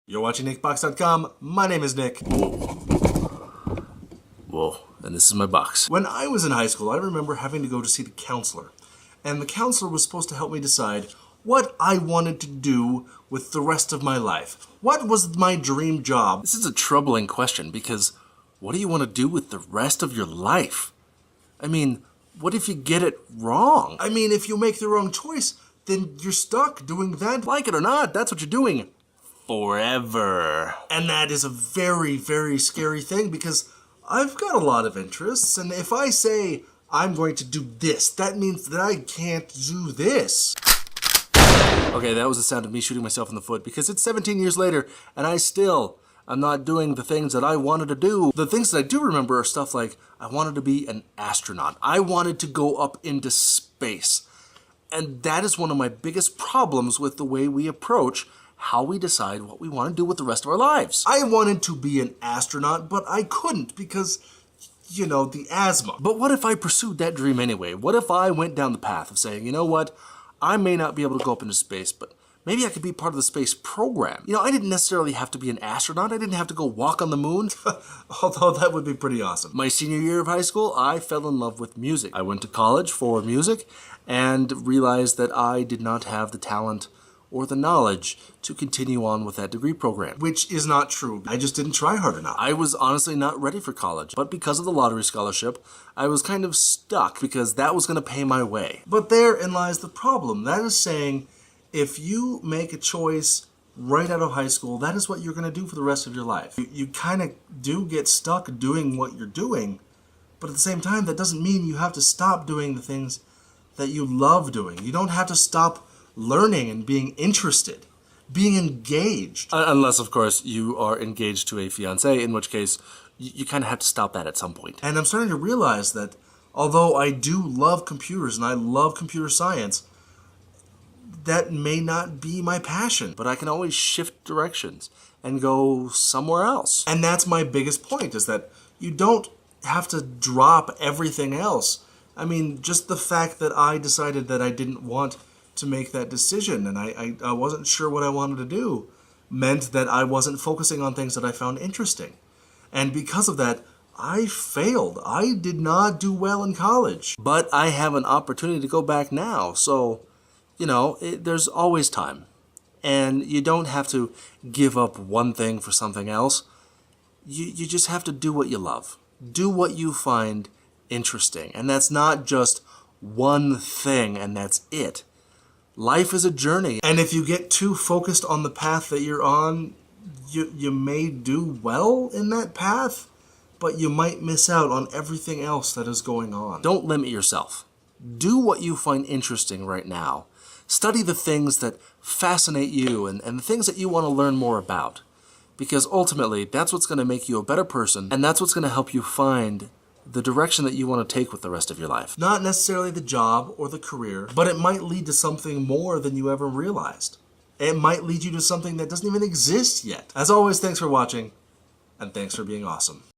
You're watching Nickbox.com. My name is Nick. Whoa, and this is my box. When I was in high school, I remember having to go to see the counselor. And the counselor was supposed to help me decide what I wanted to do with the rest of my life. What was my dream job? This is a troubling question because what do you want to do with the rest of your life? I mean, what if you get it wrong? I mean, if you make the wrong choice, then you're stuck doing that. Like it or not, that's what you're doing. Forever. And that is a very, very scary thing because I've got a lot of interests, and if I say I'm going to do this, that means that I can't do this. Okay, that was the sound of me shooting myself in the foot because it's 17 years later and I'm not doing the things that I wanted to do. The things that I do remember are stuff like I wanted to be an astronaut. I wanted to go up into space. And that is one of my biggest problems with the way we approach how we decide what we want to do with the rest of our lives. I wanted to be an astronaut, but I couldn't because, you know, the asthma. But what if I pursued that dream anyway? What if I went down the path of saying, you know what, I may not be able to go up into space, but maybe I could be part of the space program. You know, I didn't necessarily have to be an astronaut. I didn't have to go walk on the moon. Although that would be pretty awesome. My senior year of high school, I fell in love with music. I went to college for music and realized that I did not have the talent or the knowledge to continue on with that degree program. Which is not true. I just didn't try hard enough. I was honestly not ready for college, but because of the lottery scholarship, I was kind of stuck because that was going to pay my way. But therein lies the problem. That is saying, if you make a choice right out of high school, that is what you're going to do for the rest of your life. You kind of do get stuck doing what you're doing, but at the same time, that doesn't mean you have to stop doing the things that you love doing. You don't have to stop learning and being interested, being engaged. Unless, of course, you are engaged to a fiancé, in which case you kind of have to stop that at some point. And I'm starting to realize that although I do love computers and I love computer science, that may not be my passion. But I can always shift directions and go somewhere else. And that's my biggest point, is that you don't have to drop everything else. I mean, just the fact that I decided that I didn't want to make that decision and I wasn't sure what I wanted to do meant that I wasn't focusing on things that I found interesting. And because of that, I failed. I did not do well in college. But I have an opportunity to go back now, so, you know, there's always time. And you don't have to give up one thing for something else. You just have to do what you love. Do what you find interesting. And that's not just one thing and that's it. Life is a journey. And if you get too focused on the path that you're on, you may do well in that path, but you might miss out on everything else that is going on. Don't limit yourself. Do what you find interesting right now. Study the things that fascinate you and the things that you want to learn more about. Because ultimately, that's what's going to make you a better person, and that's what's going to help you find the direction that you want to take with the rest of your life. Not necessarily the job or the career, but it might lead to something more than you ever realized. It might lead you to something that doesn't even exist yet. As always, thanks for watching, and thanks for being awesome.